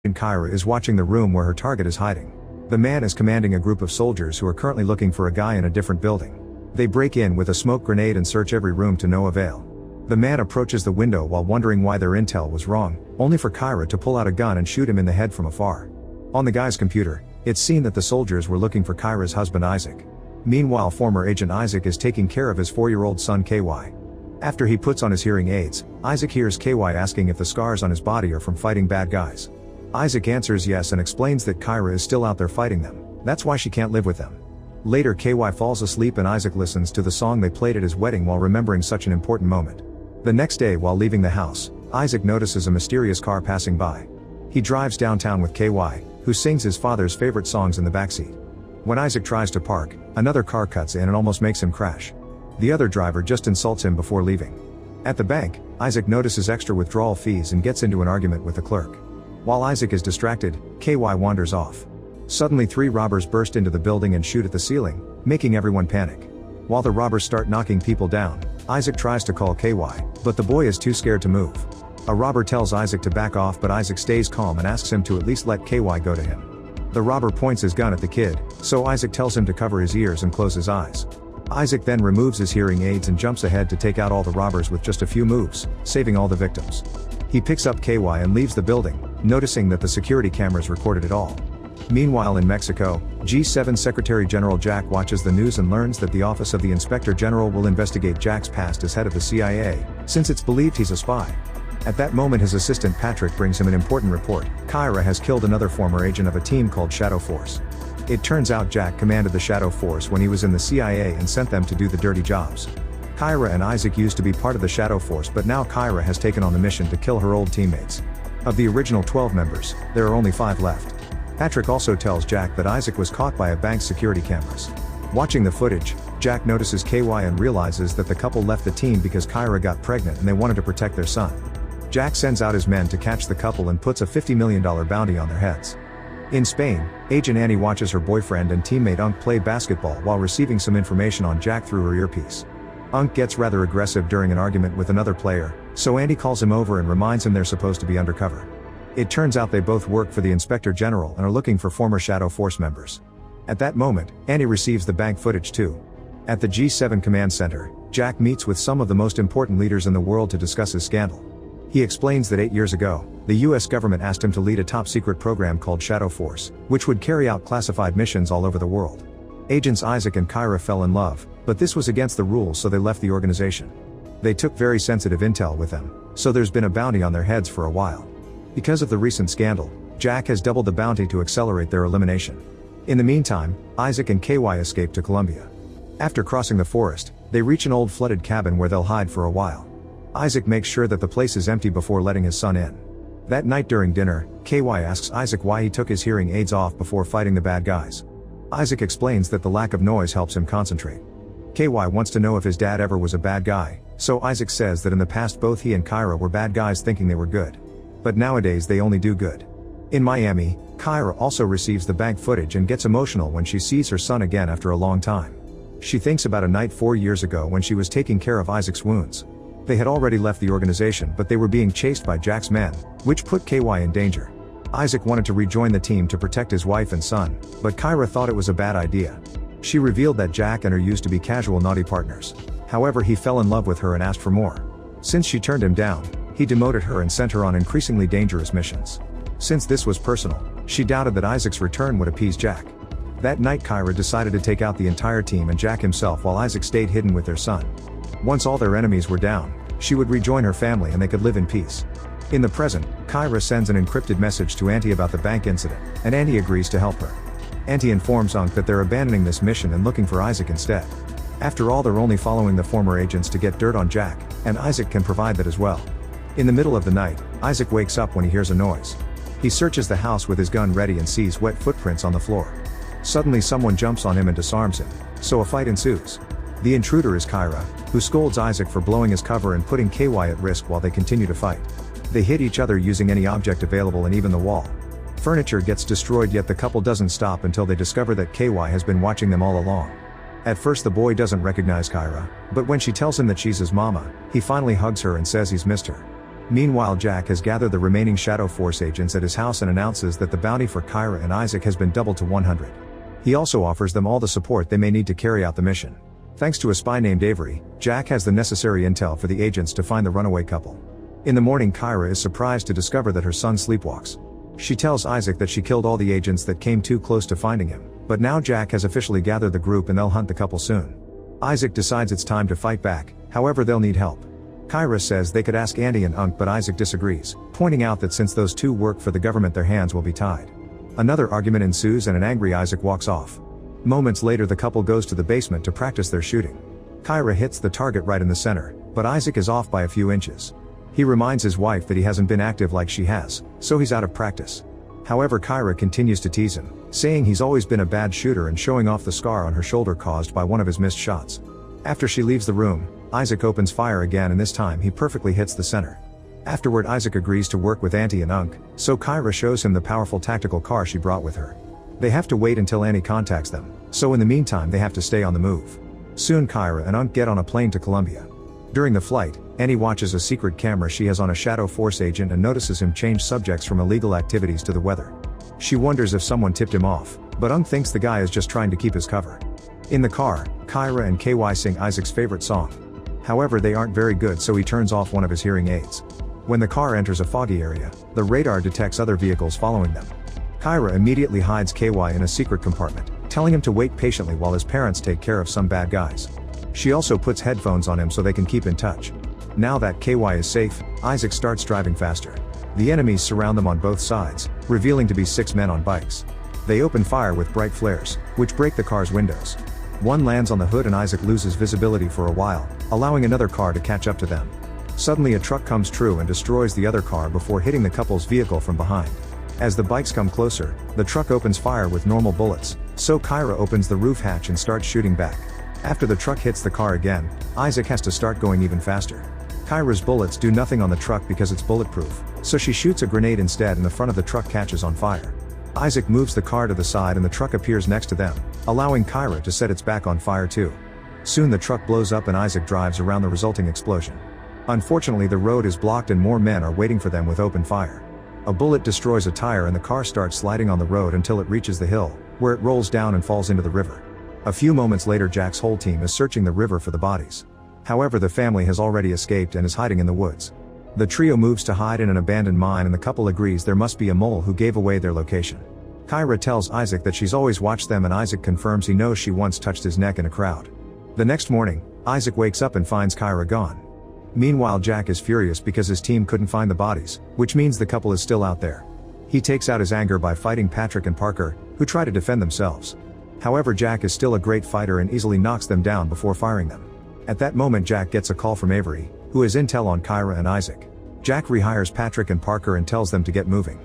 Kyrah is watching the room where her target is hiding. The man is commanding a group of soldiers who are currently looking for a guy in a different building. They break in with a smoke grenade and search every room to no avail. The man approaches the window while wondering why their intel was wrong, only for Kyrah to pull out a gun and shoot him in the head from afar. On the guy's computer, it's seen that the soldiers were looking for Kyrah's husband Isaac. Meanwhile, former agent Isaac is taking care of his 4-year-old son KY. After he puts on his hearing aids, Isaac hears KY asking if the scars on his body are from fighting bad guys. Isaac answers yes and explains that Kyrah is still out there fighting them, that's why she can't live with them. Later, KY falls asleep and Isaac listens to the song they played at his wedding while remembering such an important moment. The next day, while leaving the house, Isaac notices a mysterious car passing by. He drives downtown with KY, who sings his father's favorite songs in the backseat. When Isaac tries to park, another car cuts in and almost makes him crash. The other driver just insults him before leaving. At the bank, Isaac notices extra withdrawal fees and gets into an argument with the clerk. While Isaac is distracted, KY wanders off. Suddenly 3 robbers burst into the building and shoot at the ceiling, making everyone panic. While the robbers start knocking people down, Isaac tries to call KY, but the boy is too scared to move. A robber tells Isaac to back off, but Isaac stays calm and asks him to at least let KY go to him. The robber points his gun at the kid, so Isaac tells him to cover his ears and close his eyes. Isaac then removes his hearing aids and jumps ahead to take out all the robbers with just a few moves, saving all the victims. He picks up KY and leaves the building, noticing that the security cameras recorded it all. Meanwhile, in Mexico, G7 Secretary General Jack watches the news and learns that the Office of the Inspector General will investigate Jack's past as head of the CIA, since it's believed he's a spy. At that moment, his assistant Patrick brings him an important report. Kyrah has killed another former agent of a team called Shadow Force. It turns out Jack commanded the Shadow Force when he was in the CIA and sent them to do the dirty jobs. Kyrah and Isaac used to be part of the Shadow Force, but now Kyrah has taken on the mission to kill her old teammates. Of the original 12 members, there are only 5 left. Patrick also tells Jack that Isaac was caught by a bank's security cameras. Watching the footage, Jack notices KY and realizes that the couple left the team because Kyrah got pregnant and they wanted to protect their son. Jack sends out his men to catch the couple and puts a $50 million bounty on their heads. In Spain, Agent Annie watches her boyfriend and teammate Unk play basketball while receiving some information on Jack through her earpiece. Unk gets rather aggressive during an argument with another player, so Annie calls him over and reminds him they're supposed to be undercover. It turns out they both work for the Inspector General and are looking for former Shadow Force members. At that moment, Annie receives the bank footage too. At the G7 Command Center, Jack meets with some of the most important leaders in the world to discuss his scandal. He explains that 8 years ago, the US government asked him to lead a top-secret program called Shadow Force, which would carry out classified missions all over the world. Agents Isaac and Kyrah fell in love, but this was against the rules, so they left the organization. They took very sensitive intel with them, so there's been a bounty on their heads for a while. Because of the recent scandal, Jack has doubled the bounty to accelerate their elimination. In the meantime, Isaac and KY escape to Colombia. After crossing the forest, they reach an old flooded cabin where they'll hide for a while. Isaac makes sure that the place is empty before letting his son in. That night during dinner, KY asks Isaac why he took his hearing aids off before fighting the bad guys. Isaac explains that the lack of noise helps him concentrate. KY wants to know if his dad ever was a bad guy, so Isaac says that in the past both he and Kyrah were bad guys thinking they were good. But nowadays they only do good. In Miami, Kyrah also receives the bank footage and gets emotional when she sees her son again after a long time. She thinks about a night 4 years ago when she was taking care of Isaac's wounds. They had already left the organization, but they were being chased by Jack's men, which put KY in danger. Isaac wanted to rejoin the team to protect his wife and son, but Kyrah thought it was a bad idea. She revealed that Jack and her used to be casual naughty partners. However, he fell in love with her and asked for more. Since she turned him down, he demoted her and sent her on increasingly dangerous missions. Since this was personal, she doubted that Isaac's return would appease Jack. That night Kyrah decided to take out the entire team and Jack himself while Isaac stayed hidden with their son. Once all their enemies were down, she would rejoin her family and they could live in peace. In the present, Kyrah sends an encrypted message to Auntie about the bank incident, and Auntie agrees to help her. Auntie informs Unk that they're abandoning this mission and looking for Isaac instead. After all, they're only following the former agents to get dirt on Jack, and Isaac can provide that as well. In the middle of the night, Isaac wakes up when he hears a noise. He searches the house with his gun ready and sees wet footprints on the floor. Suddenly someone jumps on him and disarms him, so a fight ensues. The intruder is Kyrah, who scolds Isaac for blowing his cover and putting KY at risk while they continue to fight. They hit each other using any object available and even the wall. Furniture gets destroyed, yet the couple doesn't stop until they discover that KY has been watching them all along. At first the boy doesn't recognize Kyrah, but when she tells him that she's his mama, he finally hugs her and says he's missed her. Meanwhile, Jack has gathered the remaining Shadow Force agents at his house and announces that the bounty for Kyrah and Isaac has been doubled to 100. He also offers them all the support they may need to carry out the mission. Thanks to a spy named Avery, Jack has the necessary intel for the agents to find the runaway couple. In the morning, Kyrah is surprised to discover that her son sleepwalks. She tells Isaac that she killed all the agents that came too close to finding him, but now Jack has officially gathered the group and they'll hunt the couple soon. Isaac decides it's time to fight back, however they'll need help. Kyrah says they could ask Andy and Unc, but Isaac disagrees, pointing out that since those two work for the government their hands will be tied. Another argument ensues and an angry Isaac walks off. Moments later, the couple goes to the basement to practice their shooting. Kyrah hits the target right in the center, but Isaac is off by a few inches. He reminds his wife that he hasn't been active like she has, so he's out of practice. However, Kyrah continues to tease him, saying he's always been a bad shooter and showing off the scar on her shoulder caused by one of his missed shots. After she leaves the room, Isaac opens fire again, and this time he perfectly hits the center. Afterward, Isaac agrees to work with Auntie and Unc, so Kyrah shows him the powerful tactical car she brought with her. They have to wait until Annie contacts them, so in the meantime they have to stay on the move. Soon Kyrah and Unc get on a plane to Colombia. During the flight, Annie watches a secret camera she has on a Shadow Force agent and notices him change subjects from illegal activities to the weather. She wonders if someone tipped him off, but Unc thinks the guy is just trying to keep his cover. In the car, Kyrah and KY sing Isaac's favorite song. However, they aren't very good, so he turns off one of his hearing aids. When the car enters a foggy area, the radar detects other vehicles following them. Kyrah immediately hides KY in a secret compartment, telling him to wait patiently while his parents take care of some bad guys. She also puts headphones on him so they can keep in touch. Now that KY is safe, Isaac starts driving faster. The enemies surround them on both sides, revealing to be 6 men on bikes. They open fire with bright flares, which break the car's windows. One lands on the hood and Isaac loses visibility for a while, allowing another car to catch up to them. Suddenly a truck comes true and destroys the other car before hitting the couple's vehicle from behind. As the bikes come closer, the truck opens fire with normal bullets, so Kyrah opens the roof hatch and starts shooting back. After the truck hits the car again, Isaac has to start going even faster. Kyrah's bullets do nothing on the truck because it's bulletproof, so she shoots a grenade instead and the front of the truck catches on fire. Isaac moves the car to the side and the truck appears next to them, allowing Kyrah to set its back on fire too. Soon the truck blows up and Isaac drives around the resulting explosion. Unfortunately, the road is blocked and more men are waiting for them with open fire. A bullet destroys a tire and the car starts sliding on the road until it reaches the hill, where it rolls down and falls into the river. A few moments later, Jack's whole team is searching the river for the bodies. However, the family has already escaped and is hiding in the woods. The trio moves to hide in an abandoned mine and the couple agrees there must be a mole who gave away their location. Kyrah tells Isaac that she's always watched them and Isaac confirms he knows she once touched his neck in a crowd. The next morning, Isaac wakes up and finds Kyrah gone. Meanwhile, Jack is furious because his team couldn't find the bodies, which means the couple is still out there. He takes out his anger by fighting Patrick and Parker, who try to defend themselves. However, Jack is still a great fighter and easily knocks them down before firing them. At that moment, Jack gets a call from Avery, who has intel on Kyrah and Isaac. Jack rehires Patrick and Parker and tells them to get moving.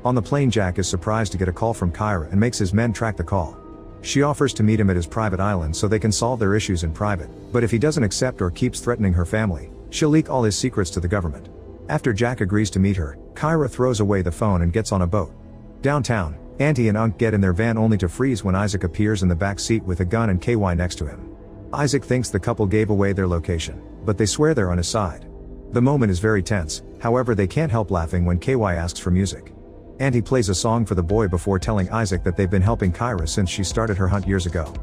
On the plane, Jack is surprised to get a call from Kyrah and makes his men track the call. She offers to meet him at his private island so they can solve their issues in private, but if he doesn't accept or keeps threatening her family, she'll leak all his secrets to the government. After Jack agrees to meet her, Kyrah throws away the phone and gets on a boat. Downtown, Auntie and Unc get in their van only to freeze when Isaac appears in the back seat with a gun and KY next to him. Isaac thinks the couple gave away their location, but they swear they're on his side. The moment is very tense, however they can't help laughing when KY asks for music. Auntie plays a song for the boy before telling Isaac that they've been helping Kyrah since she started her hunt years ago.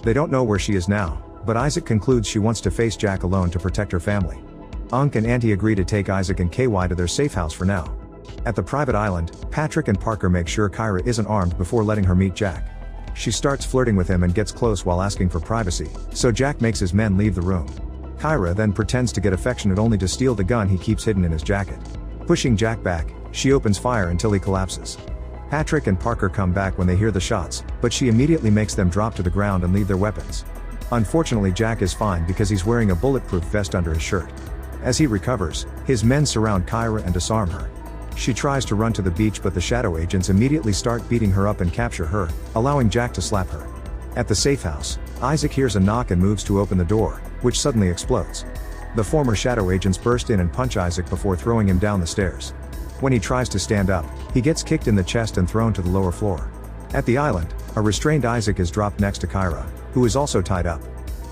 They don't know where she is now, but Isaac concludes she wants to face Jack alone to protect her family. Unc and Auntie agree to take Isaac and KY to their safe house for now. At the private island, Patrick and Parker make sure Kyrah isn't armed before letting her meet Jack. She starts flirting with him and gets close while asking for privacy, so Jack makes his men leave the room. Kyrah then pretends to get affectionate only to steal the gun he keeps hidden in his jacket. Pushing Jack back, she opens fire until he collapses. Patrick and Parker come back when they hear the shots, but she immediately makes them drop to the ground and leave their weapons. Unfortunately, Jack is fine because he's wearing a bulletproof vest under his shirt. As he recovers, his men surround Kyrah and disarm her. She tries to run to the beach, but the shadow agents immediately start beating her up and capture her, allowing Jack to slap her. At the safe house, Isaac hears a knock and moves to open the door, which suddenly explodes. The former shadow agents burst in and punch Isaac before throwing him down the stairs. When he tries to stand up, he gets kicked in the chest and thrown to the lower floor. At the island, a restrained Isaac is dropped next to Kyrah, who is also tied up.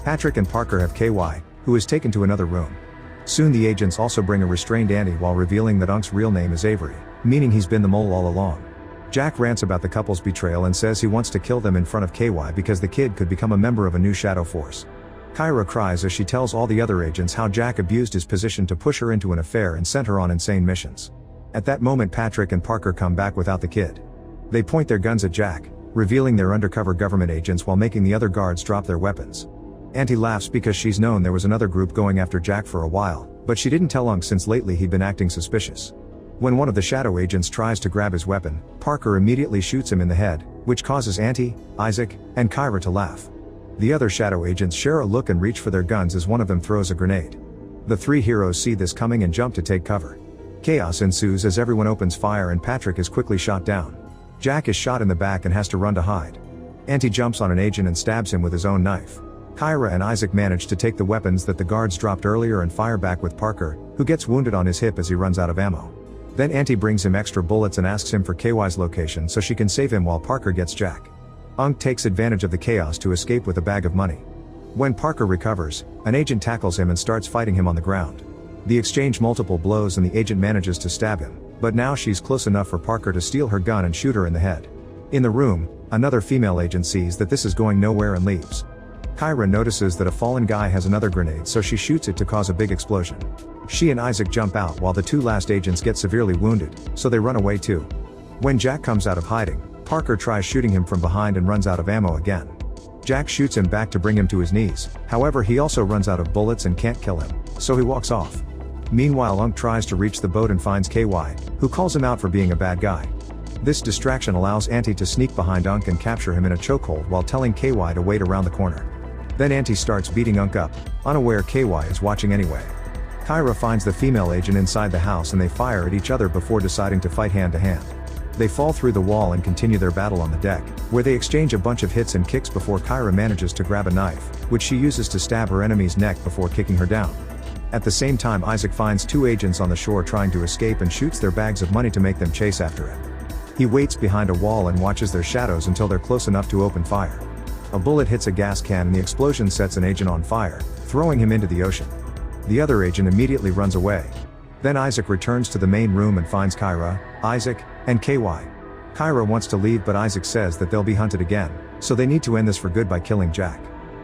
Patrick and Parker have KY, who is taken to another room. Soon the agents also bring a restrained Andy while revealing that Unk's real name is Avery, meaning he's been the mole all along. Jack rants about the couple's betrayal and says he wants to kill them in front of KY because the kid could become a member of a new shadow force. Kyrah cries as she tells all the other agents how Jack abused his position to push her into an affair and sent her on insane missions. At that moment Patrick and Parker come back without the kid. They point their guns at Jack, revealing they're undercover government agents while making the other guards drop their weapons. Auntie laughs because she's known there was another group going after Jack for a while, but she didn't tell Unk since lately he'd been acting suspicious. When one of the shadow agents tries to grab his weapon, Parker immediately shoots him in the head, which causes Auntie, Isaac, and Kyrah to laugh. The other shadow agents share a look and reach for their guns as one of them throws a grenade. The three heroes see this coming and jump to take cover. Chaos ensues as everyone opens fire and Patrick is quickly shot down. Jack is shot in the back and has to run to hide. Auntie jumps on an agent and stabs him with his own knife. Kyrah and Isaac manage to take the weapons that the guards dropped earlier and fire back with Parker, who gets wounded on his hip as he runs out of ammo. Then Auntie brings him extra bullets and asks him for KY's location so she can save him while Parker gets Jack. Unk takes advantage of the chaos to escape with a bag of money. When Parker recovers, an agent tackles him and starts fighting him on the ground. They exchange multiple blows and the agent manages to stab him, but now she's close enough for Parker to steal her gun and shoot her in the head. In the room, another female agent sees that this is going nowhere and leaves. Kyrah notices that a fallen guy has another grenade so she shoots it to cause a big explosion. She and Isaac jump out while the two last agents get severely wounded, so they run away too. When Jack comes out of hiding, Parker tries shooting him from behind and runs out of ammo again. Jack shoots him back to bring him to his knees, however he also runs out of bullets and can't kill him, so he walks off. Meanwhile Unk tries to reach the boat and finds KY, who calls him out for being a bad guy. This distraction allows Auntie to sneak behind Unk and capture him in a chokehold while telling KY to wait around the corner. Then Auntie starts beating Unk up, unaware KY is watching anyway. Kyrah finds the female agent inside the house and they fire at each other before deciding to fight hand to hand. They fall through the wall and continue their battle on the deck, where they exchange a bunch of hits and kicks before Kyrah manages to grab a knife, which she uses to stab her enemy's neck before kicking her down. At the same time Isaac finds two agents on the shore trying to escape and shoots their bags of money to make them chase after him. He waits behind a wall and watches their shadows until they're close enough to open fire. A bullet hits a gas can and the explosion sets an agent on fire, throwing him into the ocean. The other agent immediately runs away. Then Isaac returns to the main room and finds Kyrah, Isaac, and KY. Kyrah wants to leave but Isaac says that they'll be hunted again, so they need to end this for good by killing Jack.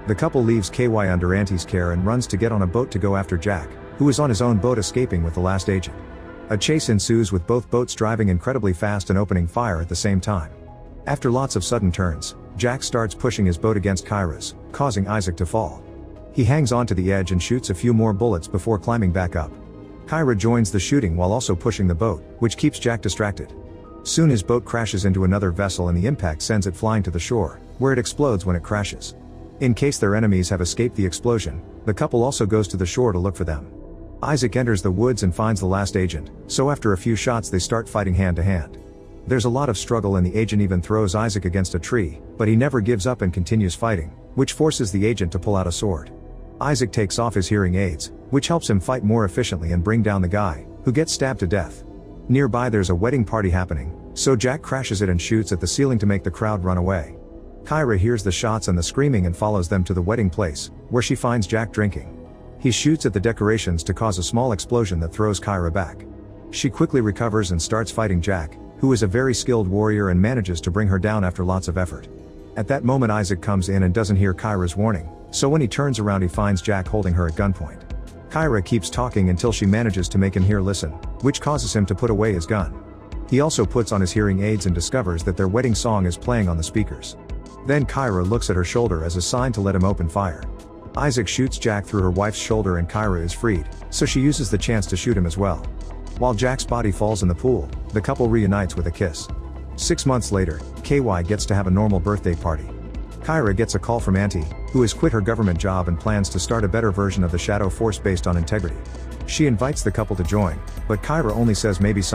The couple leaves KY under Auntie's care and runs to get on a boat to go after Jack, who is on his own boat escaping with the last agent. A chase ensues with both boats driving incredibly fast and opening fire at the same time. After lots of sudden turns, Jack starts pushing his boat against Kyrah's, causing Isaac to fall. He hangs onto the edge and shoots a few more bullets before climbing back up. Kyrah joins the shooting while also pushing the boat, which keeps Jack distracted. Soon his boat crashes into another vessel and the impact sends it flying to the shore, where it explodes when it crashes. In case their enemies have escaped the explosion, the couple also goes to the shore to look for them. Isaac enters the woods and finds the last agent, so after a few shots they start fighting hand to hand. There's a lot of struggle and the agent even throws Isaac against a tree, but he never gives up and continues fighting, which forces the agent to pull out a sword. Isaac takes off his hearing aids, which helps him fight more efficiently and bring down the guy, who gets stabbed to death. Nearby there's a wedding party happening, so Jack crashes it and shoots at the ceiling to make the crowd run away. Kyrah hears the shots and the screaming and follows them to the wedding place, where she finds Jack drinking. He shoots at the decorations to cause a small explosion that throws Kyrah back. She quickly recovers and starts fighting Jack, who is a very skilled warrior and manages to bring her down after lots of effort. At that moment Isaac comes in and doesn't hear Kyrah's warning, so when he turns around he finds Jack holding her at gunpoint. Kyrah keeps talking until she manages to make him hear listen, which causes him to put away his gun. He also puts on his hearing aids and discovers that their wedding song is playing on the speakers. Then Kyrah looks at her shoulder as a sign to let him open fire. Isaac shoots Jack through her wife's shoulder and Kyrah is freed, so she uses the chance to shoot him as well. While Jack's body falls in the pool, the couple reunites with a kiss. 6 months later, KY gets to have a normal birthday party. Kyrah gets a call from Auntie, who has quit her government job and plans to start a better version of the Shadow Force based on integrity. She invites the couple to join, but Kyrah only says maybe someday.